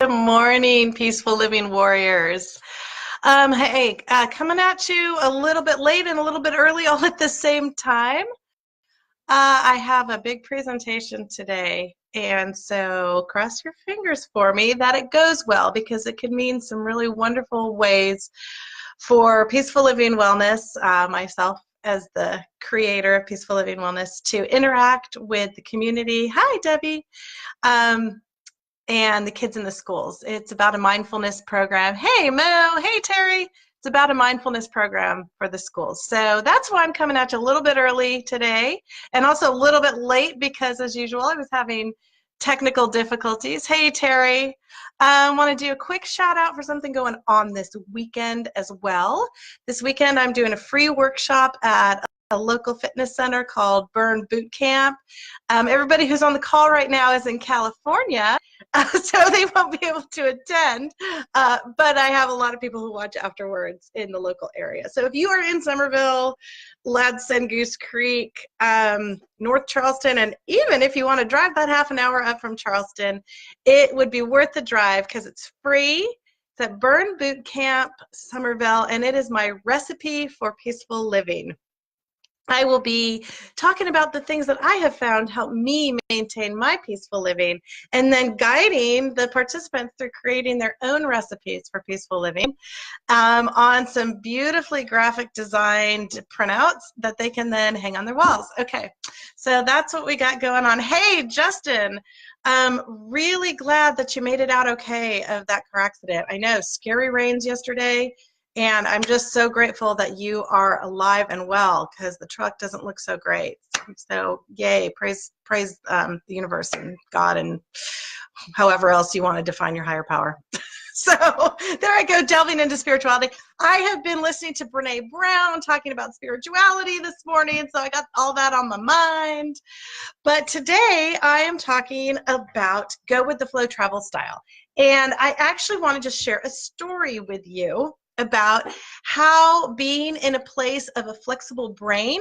Good morning, Peaceful Living Warriors. Hey, coming at you a little bit late and a little bit early all at the same time. I have a big presentation today, and so cross your fingers for me that it goes well because it could mean some really wonderful ways for Peaceful Living Wellness, myself as the creator of Peaceful Living Wellness, to interact with the community. Hi, Debbie. Um, and the kids in the schools. It's about a mindfulness program. Hey, Mo. Hey, Terry. It's about a mindfulness program for the schools. So that's why I'm coming at you a little bit early today and also a little bit late because, as usual, I was having technical difficulties. Hey, Terry. I want to do a quick shout out for something going on this weekend as well. This weekend, I'm doing a free workshop at a local fitness center called Burn Boot Camp. Everybody who's on the call right now is in California, so they won't be able to attend, but I have a lot of people who watch afterwards in the local area. So if you are in Somerville, Ladson, Goose Creek, North Charleston, and even if you want to drive that half an hour up from Charleston, it would be worth the drive because it's free. It's at Burn Boot Camp, Somerville, and it is my recipe for peaceful living. I will be talking about the things that I have found help me maintain my peaceful living and then guiding the participants through creating their own recipes for peaceful living on some beautifully graphic designed printouts that they can then hang on their walls. Okay, so that's what we got going on. Hey, Justin, really glad that you made it out okay of that car accident. I know, scary rains yesterday. And I'm just so grateful that you are alive and well because the truck doesn't look so great. So yay, praise the universe and God and however else you want to define your higher power. So there I go, delving into spirituality. I have been listening to Brene Brown talking about spirituality this morning, so I got all that on my mind. But today I am talking about Go with the Flow travel style. And I actually want to just share a story with you about how being in a place of a flexible brain,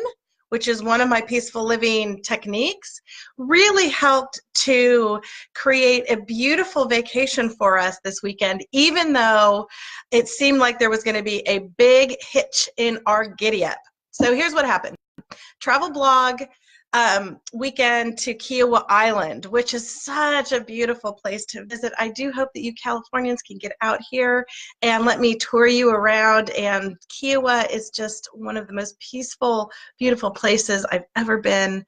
which is one of my peaceful living techniques, really helped to create a beautiful vacation for us this weekend, even though it seemed like there was going to be a big hitch in our giddy up. So here's what happened. Travel blog weekend to Kiawah Island, which is such a beautiful place to visit. I do hope that you Californians can get out here and let me tour you around. And Kiawah is just one of the most peaceful, beautiful places I've ever been.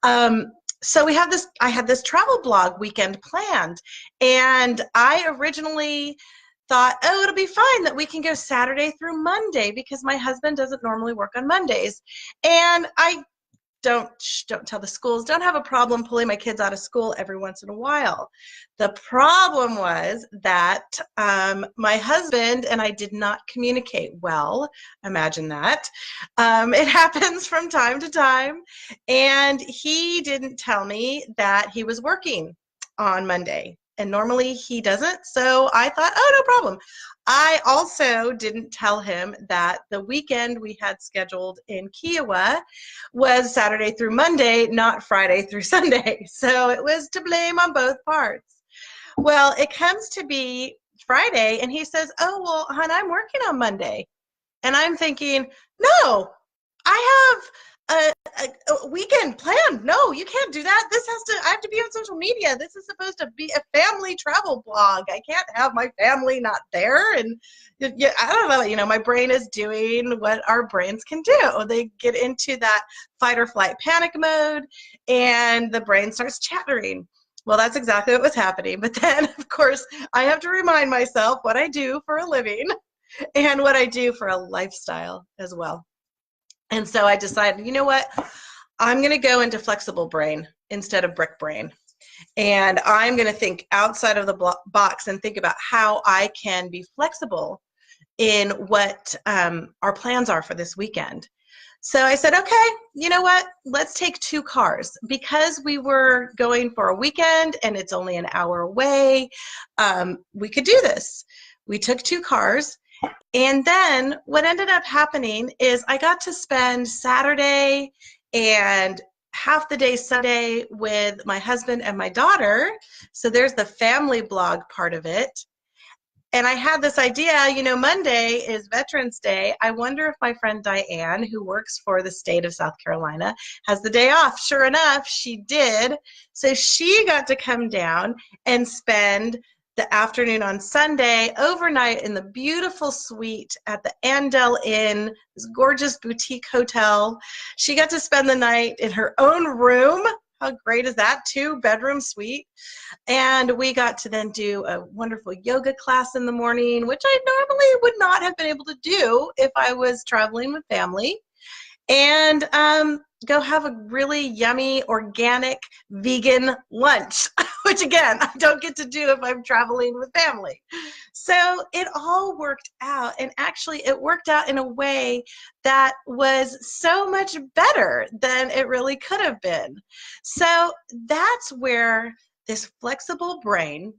So I had this travel blog weekend planned, and I originally thought, oh, it'll be fine that we can go Saturday through Monday because my husband doesn't normally work on Mondays. And I don't tell the schools, don't have a problem pulling my kids out of school every once in a while. The problem was that my husband and I did not communicate well. Imagine that. It happens from time to time. And he didn't tell me that he was working on Monday. And normally he doesn't. So I thought, oh, no problem. I also didn't tell him that the weekend we had scheduled in Kiawah was Saturday through Monday, not Friday through Sunday. So it was to blame on both parts. Well, it comes to be Friday, and he says, oh, well, hon, I'm working on Monday. And I'm thinking, no, I have a weekend planned. No, you can't do that. I have to be on social media. This is supposed to be a family travel blog. I can't have my family not there. And yeah, I don't know, my brain is doing what our brains can do. They get into that fight or flight panic mode, and the brain starts chattering. Well, that's exactly what was happening. But then, of course, I have to remind myself what I do for a living and what I do for a lifestyle as well. And so I decided, you know what? I'm going to go into flexible brain instead of brick brain. And I'm going to think outside of the box and think about how I can be flexible in what our plans are for this weekend. So I said, okay, you know what? Let's take 2 cars. Because we were going for a weekend and it's only an hour away, we could do this. We took 2 cars. And then what ended up happening is I got to spend Saturday and half the day Sunday with my husband and my daughter. So there's the family blog part of it. And I had this idea, you know, Monday is Veterans Day. I wonder if my friend Diane, who works for the state of South Carolina, has the day off. Sure enough, she did. So she got to come down and spend the afternoon on Sunday overnight in the beautiful suite at the Andel Inn, this gorgeous boutique hotel. She got to spend the night in her own room. How great is that? 2-bedroom suite. And we got to then do a wonderful yoga class in the morning, which I normally would not have been able to do if I was traveling with family. And go have a really yummy, organic, vegan lunch, which again, I don't get to do if I'm traveling with family. So it all worked out. And actually, it worked out in a way that was so much better than it really could have been. So that's where this flexible brain,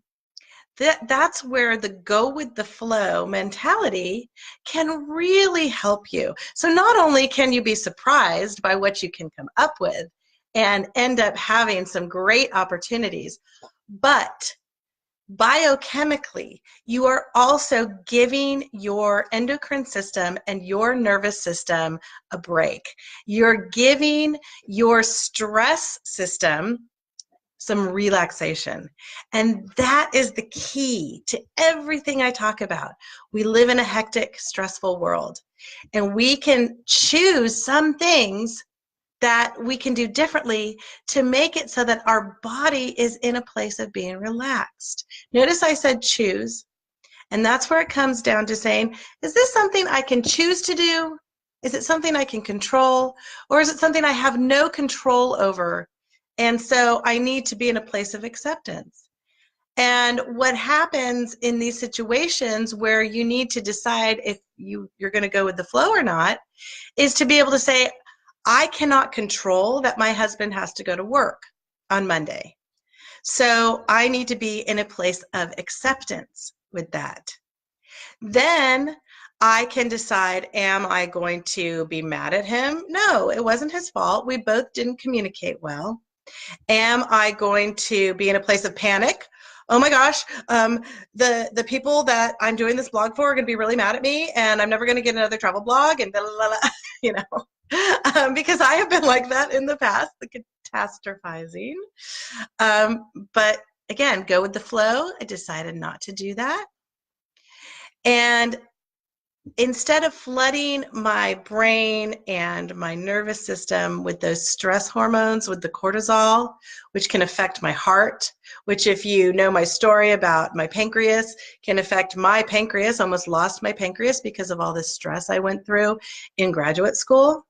that's where the go with the flow mentality can really help you. So not only can you be surprised by what you can come up with and end up having some great opportunities, but biochemically, you are also giving your endocrine system and your nervous system a break. You're giving your stress system some relaxation. And that is the key to everything I talk about. We live in a hectic, stressful world, and we can choose some things that we can do differently to make it so that our body is in a place of being relaxed. Notice I said choose, and that's where it comes down to saying, is this something I can choose to do? Is it something I can control? Or is it something I have no control over? And so I need to be in a place of acceptance. And what happens in these situations where you need to decide if you're going to go with the flow or not is to be able to say, I cannot control that my husband has to go to work on Monday. So I need to be in a place of acceptance with that. Then I can decide, am I going to be mad at him? No, it wasn't his fault. We both didn't communicate well. Am I going to be in a place of panic? Oh my gosh, the people that I'm doing this blog for are going to be really mad at me, and I'm never going to get another travel blog, and blah, blah, blah, you know, because I have been like that in the past, the catastrophizing. But again, go with the flow. I decided not to do that. And instead of flooding my brain and my nervous system with those stress hormones, with the cortisol, which can affect my heart, which, if you know my story about my pancreas, can affect my pancreas. Almost lost my pancreas because of all this stress I went through in graduate school.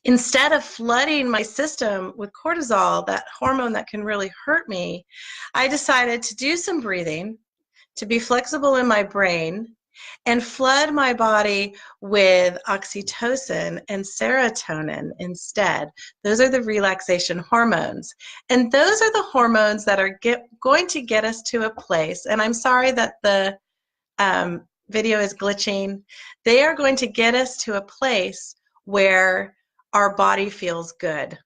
Instead of flooding my system with cortisol, that hormone that can really hurt me, I decided to do some breathing, to be flexible in my brain, and flood my body with oxytocin and serotonin instead. Those are the relaxation hormones. And those are the hormones that are going to get us to a place, and I'm sorry that the video is glitching. They are going to get us to a place where our body feels good.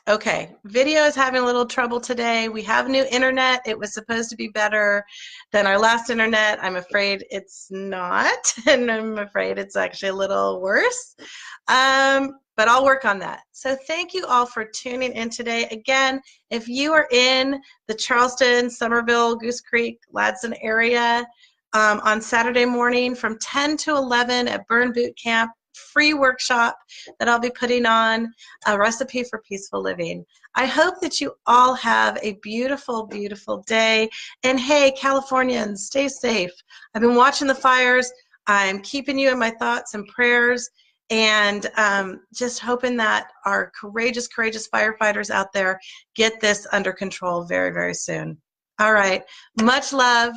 Okay, video is having a little trouble today. We have new internet. It was supposed to be better than our last internet. I'm afraid it's not, and I'm afraid it's actually a little worse. But I'll work on that. So thank you all for tuning in today. Again, if you are in the Charleston, Summerville, Goose Creek, Ladson area on Saturday morning from 10 to 11 at Burn Boot Camp, free workshop that I'll be putting on, a recipe for peaceful living. I hope that you all have a beautiful, beautiful day. And hey, Californians, stay safe. I've been watching the fires. I'm keeping you in my thoughts and prayers, and just hoping that our courageous, courageous firefighters out there get this under control very, very soon. All right. Much love.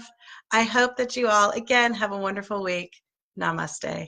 I hope that you all, again, have a wonderful week. Namaste.